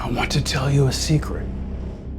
I want to tell you a secret,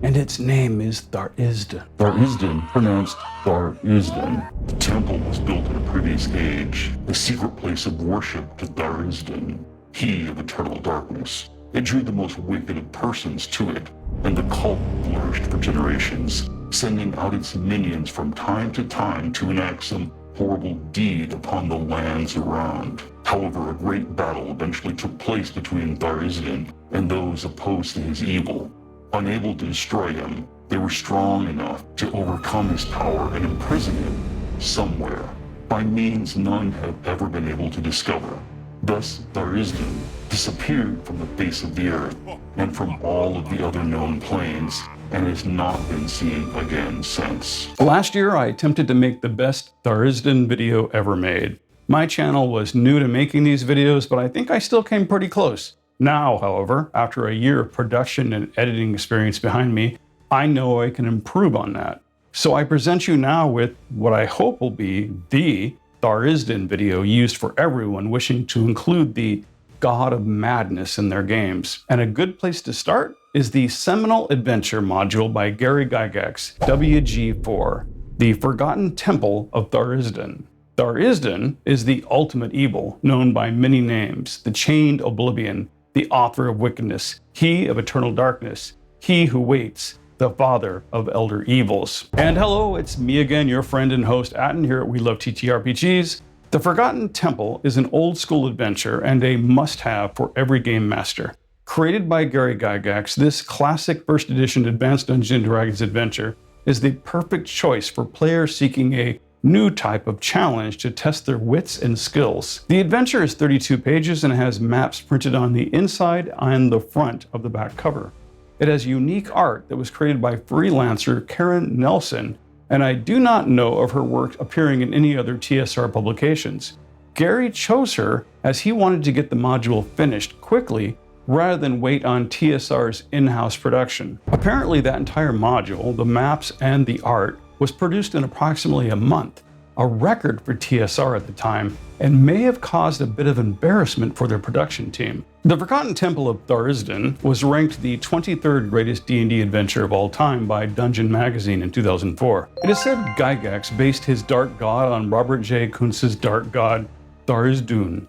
and its name is Tharizdun. TharIzdun, pronounced TharIzdun. The temple was built in a previous age, a secret place of worship to Tharizdun, he of eternal darkness. It drew the most wicked of persons to it, and the cult flourished for generations, sending out its minions from time to time to enact some horrible deed upon the lands around. However, a great battle eventually took place between Tharizdun and those opposed to his evil. Unable to destroy him, they were strong enough to overcome his power and imprison him somewhere, by means none have ever been able to discover. Thus, Tharizdun disappeared from the face of the earth and from all of the other known planes, and has not been seen again since. Last year, I attempted to make the best Tharizdun video ever made. My channel was new to making these videos, but I think I still came pretty close. Now, however, after a year of production and editing experience behind me, I know I can improve on that. So I present you now with what I hope will be the Tharizdun video used for everyone wishing to include the God of Madness in their games. And a good place to start is the seminal adventure module by Gary Gygax, WG4, the Forgotten Temple of Tharizdun. Tharizdun is the ultimate evil, known by many names: the Chained Oblivion, the Author of Wickedness, He of Eternal Darkness, He Who Waits, the Father of Elder Evils. And hello, it's me again, your friend and host Atten here at We Love TTRPGs. The Forgotten Temple is an old school adventure and a must-have for every game master. Created by Gary Gygax, this classic first edition Advanced Dungeons & Dragons adventure is the perfect choice for players seeking a new type of challenge to test their wits and skills. The adventure is 32 pages and has maps printed on the inside and the front of the back cover. It has unique art that was created by freelancer Karen Nelson, and I do not know of her work appearing in any other TSR publications. Gary chose her as he wanted to get the module finished quickly rather than wait on TSR's in-house production. Apparently that entire module, the maps and the art, was produced in approximately a month, a record for TSR at the time, and may have caused a bit of embarrassment for their production team. The Forgotten Temple of Tharizdun was ranked the 23rd greatest D&D adventure of all time by Dungeon Magazine in 2004. It is said Gygax based his dark god on Robert J. Kuntz's dark god, Tharizdun.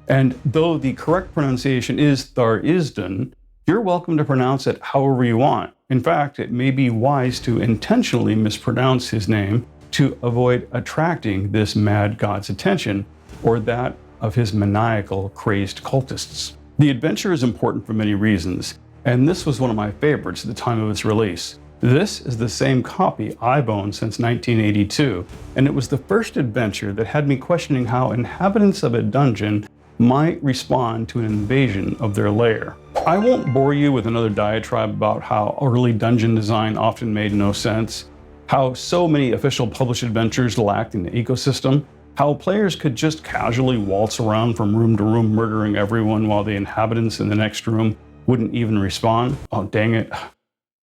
And though the correct pronunciation is Tharizdun, you're welcome to pronounce it however you want. In fact, it may be wise to intentionally mispronounce his name to avoid attracting this mad god's attention, or that of his maniacal, crazed cultists. The adventure is important for many reasons, and this was one of my favorites at the time of its release. This is the same copy I've owned since 1982, and it was the first adventure that had me questioning how inhabitants of a dungeon might respond to an invasion of their lair. I won't bore you with another diatribe about how early dungeon design often made no sense, how so many official published adventures lacked an ecosystem, how players could just casually waltz around from room to room murdering everyone while the inhabitants in the next room wouldn't even respond. Oh, dang it.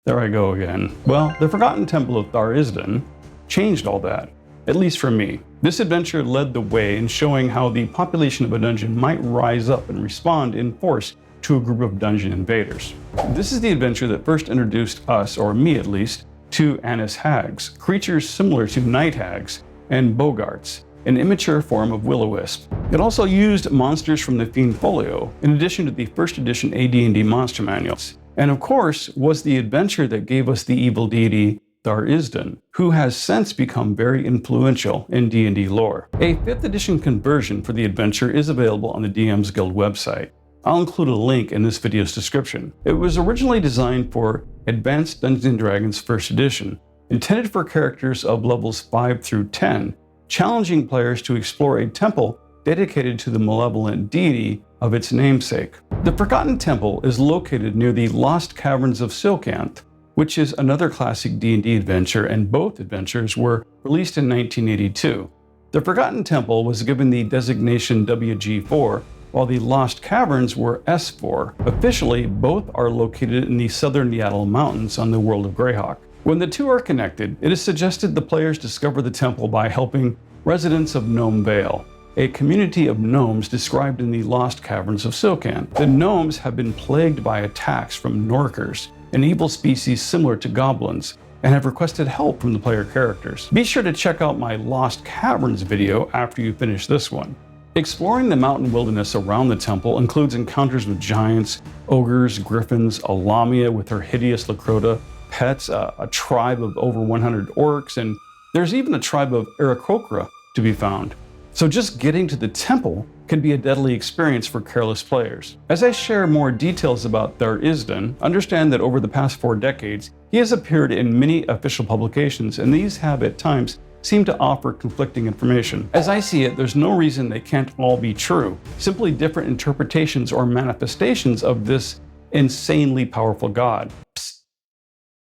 There I go again. Well, the Forgotten Temple of Tharizdun changed all that, at least for me. This adventure led the way in showing how the population of a dungeon might rise up and respond in force to a group of dungeon invaders. This is the adventure that first introduced us, or me at least, to Annis hags, creatures similar to night hags and bogarts, an immature form of will-o-wisp. It also used monsters from the Fiend Folio, in addition to the first edition AD&D monster manuals. And of course, was the adventure that gave us the evil deity Tharizdun, who has since become very influential in D&D lore. A 5th edition conversion for the adventure is available on the DM's Guild website. I'll include a link in this video's description. It was originally designed for Advanced Dungeons & Dragons 1st edition, intended for characters of levels 5 through 10, challenging players to explore a temple dedicated to the malevolent deity of its namesake. The Forgotten Temple is located near the Lost Caverns of Silkanth, which is another classic D&D adventure, and both adventures were released in 1982. The Forgotten Temple was given the designation WG4, while the Lost Caverns were S4. Officially, both are located in the southern Yaddle Mountains on the world of Greyhawk. When the two are connected, it is suggested the players discover the temple by helping residents of Gnome Vale. a community of gnomes described in the Lost Caverns of Silcan. The gnomes have been plagued by attacks from Norkers, an evil species similar to goblins, and have requested help from the player characters. Be sure to check out my Lost Caverns video after you finish this one. Exploring the mountain wilderness around the temple includes encounters with giants, ogres, griffins, a lamia with her hideous Lakrota, pets, a tribe of over 100 orcs, and there's even a tribe of Aarakocra to be found. So just getting to the temple can be a deadly experience for careless players. As I share more details about Tharizduns, understand that over the past 4 decades, he has appeared in many official publications, and these have at times seemed to offer conflicting information. As I see it, there's no reason they can't all be true, simply different interpretations or manifestations of this insanely powerful god. Psst.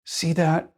See that?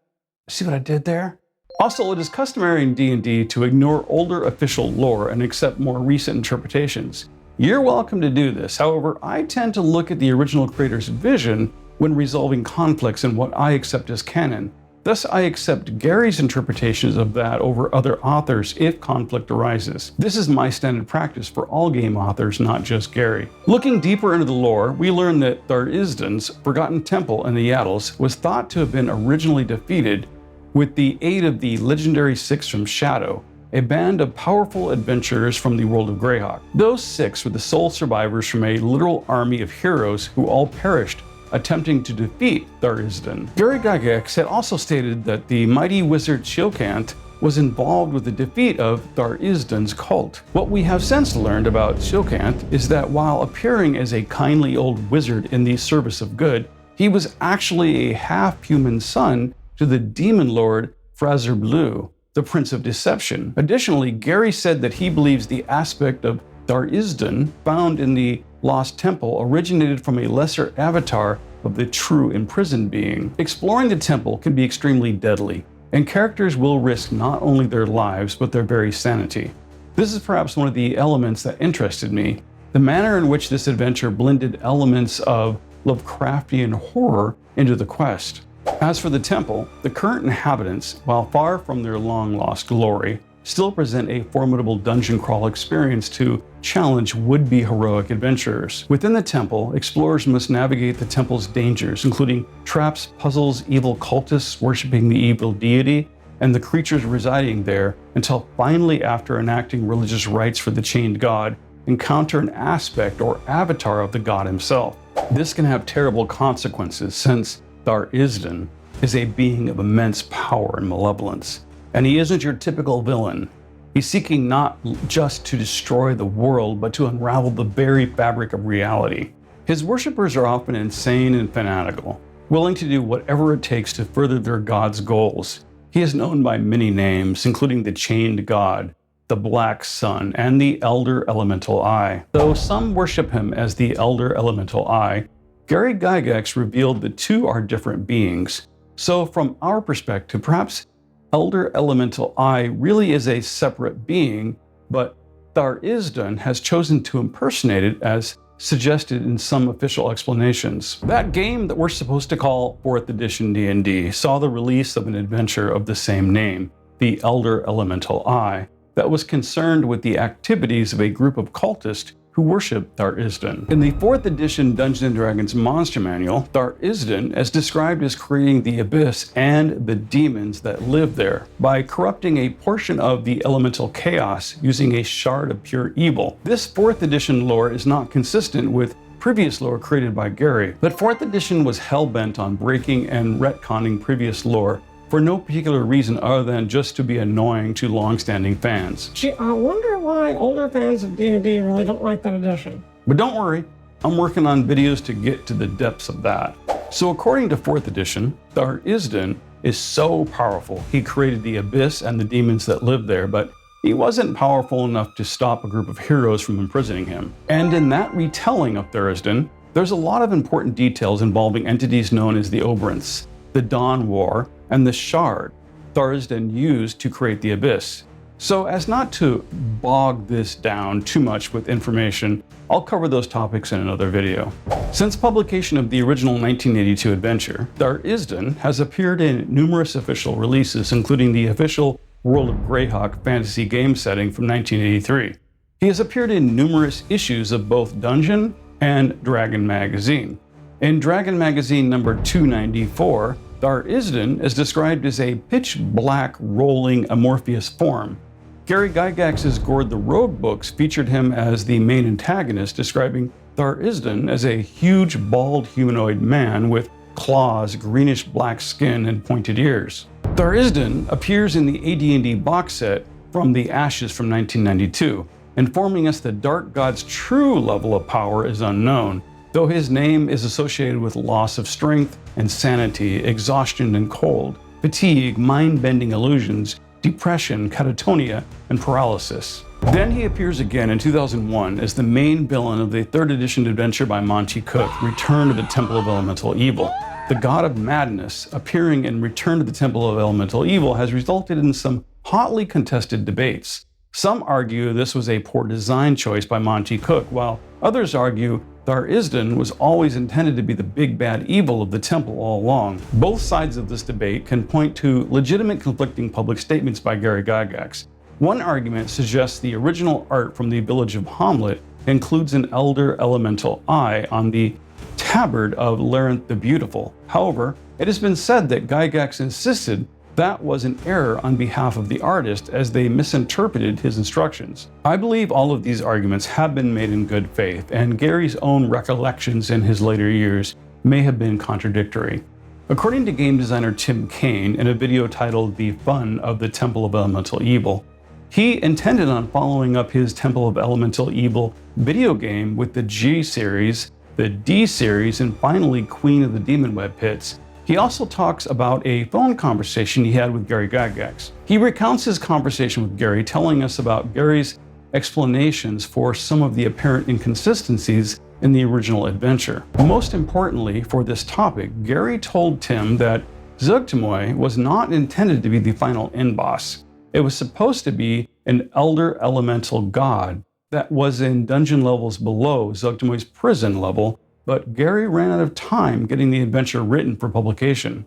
See what I did there? Also, it is customary in D&D to ignore older official lore and accept more recent interpretations. You're welcome to do this, however, I tend to look at the original creator's vision when resolving conflicts in what I accept as canon. Thus, I accept Gary's interpretations of that over other authors if conflict arises. This is my standard practice for all game authors, not just Gary. Looking deeper into the lore, we learn that Tharizdun's Forgotten Temple in the Yaddles was thought to have been originally defeated with the aid of the legendary 6 from Shadow, a band of powerful adventurers from the world of Greyhawk. Those 6 were the sole survivors from a literal army of heroes who all perished attempting to defeat Tharizdun. Gary Gygax had also stated that the mighty wizard Shilkant was involved with the defeat of Tharizdun's cult. What we have since learned about Shilkant is that while appearing as a kindly old wizard in the service of good, he was actually a half-human son to the demon lord Frazer Blue, the Prince of Deception. Additionally, Gary said that he believes the aspect of Tharizdun found in the Lost Temple originated from a lesser avatar of the true imprisoned being. Exploring the temple can be extremely deadly, and characters will risk not only their lives but their very sanity. This is perhaps one of the elements that interested me, the manner in which this adventure blended elements of Lovecraftian horror into the quest. As for the temple, the current inhabitants, while far from their long-lost glory, still present a formidable dungeon crawl experience to challenge would-be heroic adventurers. Within the temple, explorers must navigate the temple's dangers, including traps, puzzles, evil cultists worshipping the evil deity, and the creatures residing there, until finally, after enacting religious rites for the chained god, encounter an aspect or avatar of the god himself. This can have terrible consequences, since Tharizdun is a being of immense power and malevolence. And he isn't your typical villain. He's seeking not just to destroy the world, but to unravel the very fabric of reality. His worshippers are often insane and fanatical, willing to do whatever it takes to further their god's goals. He is known by many names, including the Chained God, the Black Sun, and the Elder Elemental Eye. Though some worship him as the Elder Elemental Eye, Gary Gygax revealed the two are different beings. So from our perspective, perhaps Elder Elemental Eye really is a separate being, but Tharizdun has chosen to impersonate it as suggested in some official explanations. That game that we're supposed to call 4th edition D&D saw the release of an adventure of the same name, the Elder Elemental Eye, that was concerned with the activities of a group of cultists who worship Tharizdun. In the 4th edition Dungeons & Dragons Monster Manual, Tharizdun is described as creating the abyss and the demons that live there by corrupting a portion of the elemental chaos using a shard of pure evil. This 4th edition lore is not consistent with previous lore created by Gary, but 4th edition was hell-bent on breaking and retconning previous lore for no particular reason other than just to be annoying to long-standing fans. Gee, I wonder why older fans of D&D really don't like that edition. But don't worry, I'm working on videos to get to the depths of that. So according to 4th edition, Tharizdun is so powerful he created the abyss and the demons that live there, but he wasn't powerful enough to stop a group of heroes from imprisoning him. And in that retelling of Tharizdun, there's a lot of important details involving entities known as the Oberonths, the Dawn War, and the Shard Tharizdun used to create the Abyss. So as not to bog this down too much with information, I'll cover those topics in another video. Since publication of the original 1982 adventure, Tharizdun has appeared in numerous official releases, including the official World of Greyhawk fantasy game setting from 1983. He has appeared in numerous issues of both Dungeon and Dragon magazine. In Dragon magazine number 294, Tharizduns is described as a pitch-black rolling amorphous form. Gary Gygax's Gord the Rogue books featured him as the main antagonist, describing Tharizdun as a huge bald humanoid man with claws, greenish-black skin, and pointed ears. Tharizdun appears in the AD&D box set From the Ashes from 1992, informing us the Dark God's true level of power is unknown, though his name is associated with loss of strength and sanity, exhaustion and cold, fatigue, mind-bending illusions, depression, catatonia, and paralysis. Then he appears again in 2001 as the main villain of the 3rd edition adventure by Monte Cook, Return to the Temple of Elemental Evil. The God of Madness appearing in Return to the Temple of Elemental Evil has resulted in some hotly contested debates. Some argue this was a poor design choice by Monte Cook, while others argue Tharizdun was always intended to be the big bad evil of the temple all along. Both sides of this debate can point to legitimate conflicting public statements by Gary Gygax. One argument suggests the original art from the village of Hamlet includes an elder elemental eye on the tabard of Larenth the Beautiful. However, it has been said that Gygax insisted that was an error on behalf of the artist, as they misinterpreted his instructions. I believe all of these arguments have been made in good faith, and Gary's own recollections in his later years may have been contradictory. According to game designer Tim Kaine, in a video titled The Fun of the Temple of Elemental Evil, he intended on following up his Temple of Elemental Evil video game with the G series, the D series, and finally Queen of the Demon Web Pits. He also talks about a phone conversation he had with Gary Gygax. He recounts his conversation with Gary, telling us about Gary's explanations for some of the apparent inconsistencies in the original adventure. Most importantly for this topic, Gary told Tim that ZUG-tmoy was not intended to be the final end boss. It was supposed to be an elder elemental god that was in dungeon levels below ZUG-tmoy's prison level, but Gary ran out of time getting the adventure written for publication.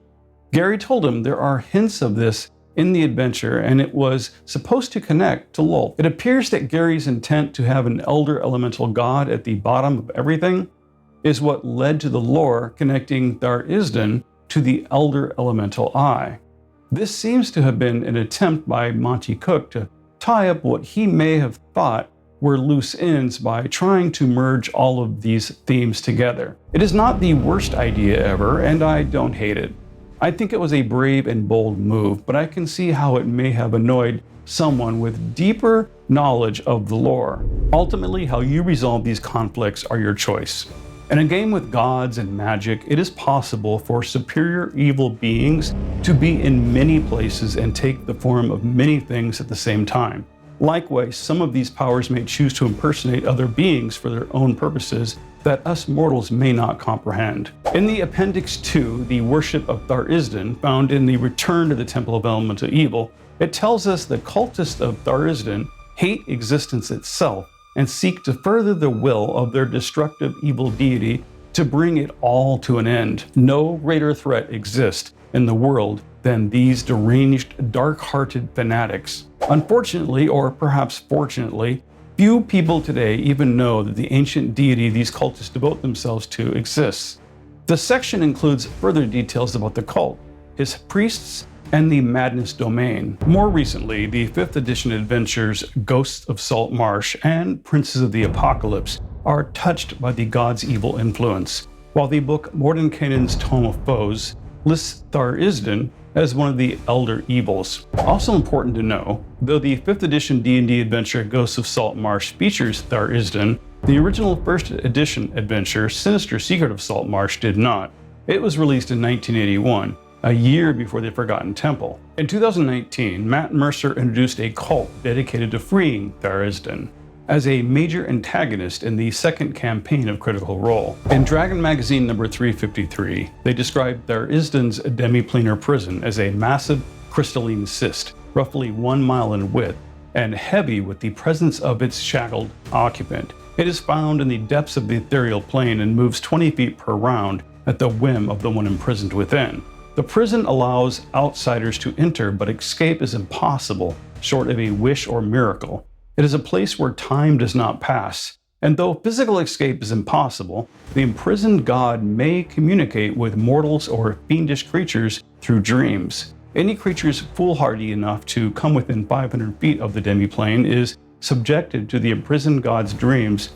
Gary told him there are hints of this in the adventure, and it was supposed to connect to Lolth. It appears that Gary's intent to have an elder elemental god at the bottom of everything is what led to the lore connecting Tharizdun to the elder elemental eye. This seems to have been an attempt by Monte Cook to tie up what he may have thought were loose ends by trying to merge all of these themes together. It is not the worst idea ever, and I don't hate it. I think it was a brave and bold move, but I can see how it may have annoyed someone with deeper knowledge of the lore. Ultimately, how you resolve these conflicts are your choice. In a game with gods and magic, it is possible for superior evil beings to be in many places and take the form of many things at the same time. Likewise, some of these powers may choose to impersonate other beings for their own purposes that us mortals may not comprehend. In the Appendix 2, the worship of Tharizdun, found in the Return to the Temple of Elemental Evil, it tells us the cultists of Tharizdun hate existence itself and seek to further the will of their destructive evil deity to bring it all to an end. No greater threat exists in the world than these deranged, dark-hearted fanatics. Unfortunately, or perhaps fortunately, few people today even know that the ancient deity these cultists devote themselves to exists. The section includes further details about the cult, his priests, and the Madness domain. More recently, the 5th edition adventures Ghosts of Salt Marsh and Princes of the Apocalypse are touched by the god's evil influence, while the book Mordenkainen's Tome of Foes lists Tharizdun as one of the elder evils. Also important to know, though the 5th edition D&D adventure Ghosts of Salt Marsh features Tharizdun, the original 1st edition adventure Sinister Secret of Salt Marsh did not. It was released in 1981, a year before the Forgotten Temple. In 2019, Matt Mercer introduced a cult dedicated to freeing Tharizdun as a major antagonist in the 2nd campaign of Critical Role. In Dragon Magazine number 353, they described Tharizdun's demi-planar prison as a massive crystalline cyst, roughly 1 mile in width, and heavy with the presence of its shackled occupant. It is found in the depths of the ethereal plane and moves 20 feet per round at the whim of the one imprisoned within. The prison allows outsiders to enter, but escape is impossible, short of a wish or miracle. It is a place where time does not pass, and though physical escape is impossible, the imprisoned god may communicate with mortals or fiendish creatures through dreams. Any creatures foolhardy enough to come within 500 feet of the demiplane is subjected to the imprisoned god's dreams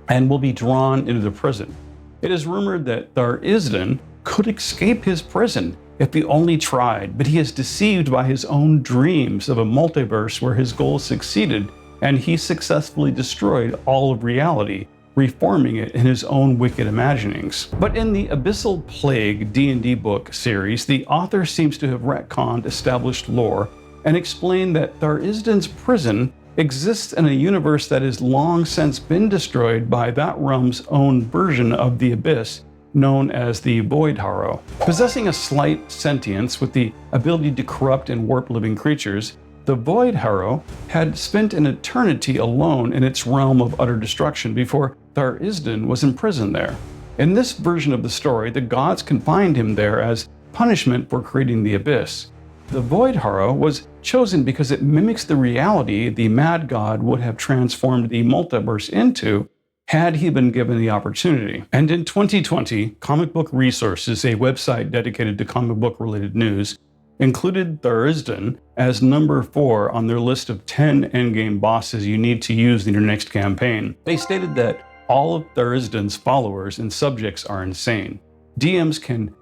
and will be drawn into the prison. It is rumored that Tharizduns could escape his prison if he only tried, but he is deceived by his own dreams of a multiverse where his goals succeeded and he successfully destroyed all of reality, reforming it in his own wicked imaginings. But in the Abyssal Plague D&D book series, the author seems to have retconned established lore and explained that Tharizdun's prison exists in a universe that has long since been destroyed by that realm's own version of the Abyss, known as the Void Harrow. Possessing a slight sentience with the ability to corrupt and warp living creatures, the Void Harrow had spent an eternity alone in its realm of utter destruction before Tharizdun was imprisoned there. In this version of the story, the gods confined him there as punishment for creating the Abyss. The Void Harrow was chosen because it mimics the reality the Mad God would have transformed the multiverse into had he been given the opportunity. And in 2020, Comic Book Resources, a website dedicated to comic book related news, included Tharizdun as number 4 on their list of 10 endgame bosses you need to use in your next campaign. They stated that all of Tharizdun's followers and subjects are insane. DMs can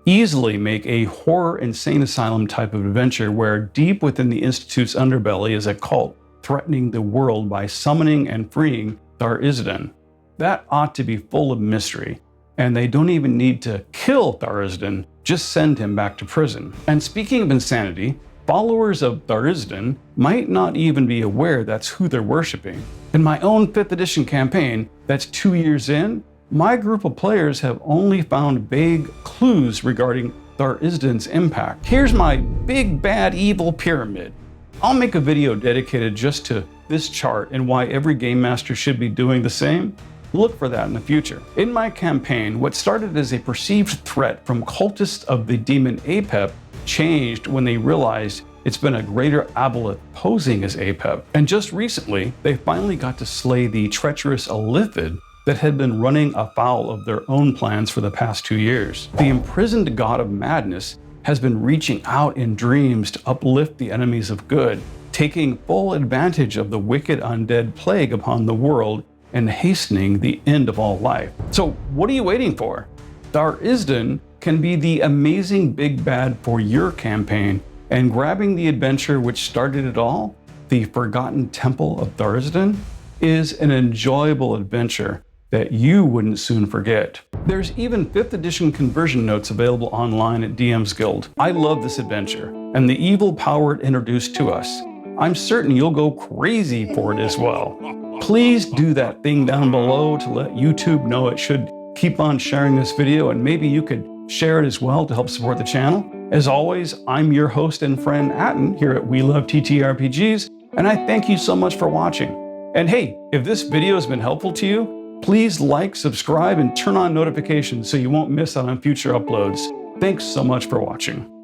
easily make a horror insane asylum type of adventure where deep within the Institute's underbelly is a cult threatening the world by summoning and freeing Tharizdun. That ought to be full of mystery, and they don't even need to kill Tharizdun, just send him back to prison. And speaking of insanity, followers of Tharizdun might not even be aware that's who they're worshipping. In my own 5th edition campaign, that's 2 years in, my group of players have only found vague clues regarding Tharizdun's impact. Here's my big bad evil pyramid. I'll make a video dedicated just to this chart and why every game master should be doing the same. Look for that in the future. In my campaign, what started as a perceived threat from cultists of the demon Apep changed when they realized it's been a greater aboleth posing as Apep. And just recently, they finally got to slay the treacherous Alithid that had been running afoul of their own plans for the past 2 years. The imprisoned God of Madness has been reaching out in dreams to uplift the enemies of good, taking full advantage of the wicked undead plague upon the world and hastening the end of all life. So what are you waiting for? Tharizdun can be the amazing big bad for your campaign, and grabbing the adventure which started it all, the Forgotten Temple of Tharizdun, is an enjoyable adventure that you wouldn't soon forget. There's even 5th edition conversion notes available online at DM's Guild. I love this adventure and the evil power it introduced to us. I'm certain you'll go crazy for it as well. Please do that thing down below to let YouTube know it should keep on sharing this video, and maybe you could share it as well to help support the channel. As always, I'm your host and friend Atten here at We Love TTRPGs, and I thank you so much for watching. And hey, if this video has been helpful to you, please like, subscribe, and turn on notifications so you won't miss out on future uploads. Thanks so much for watching.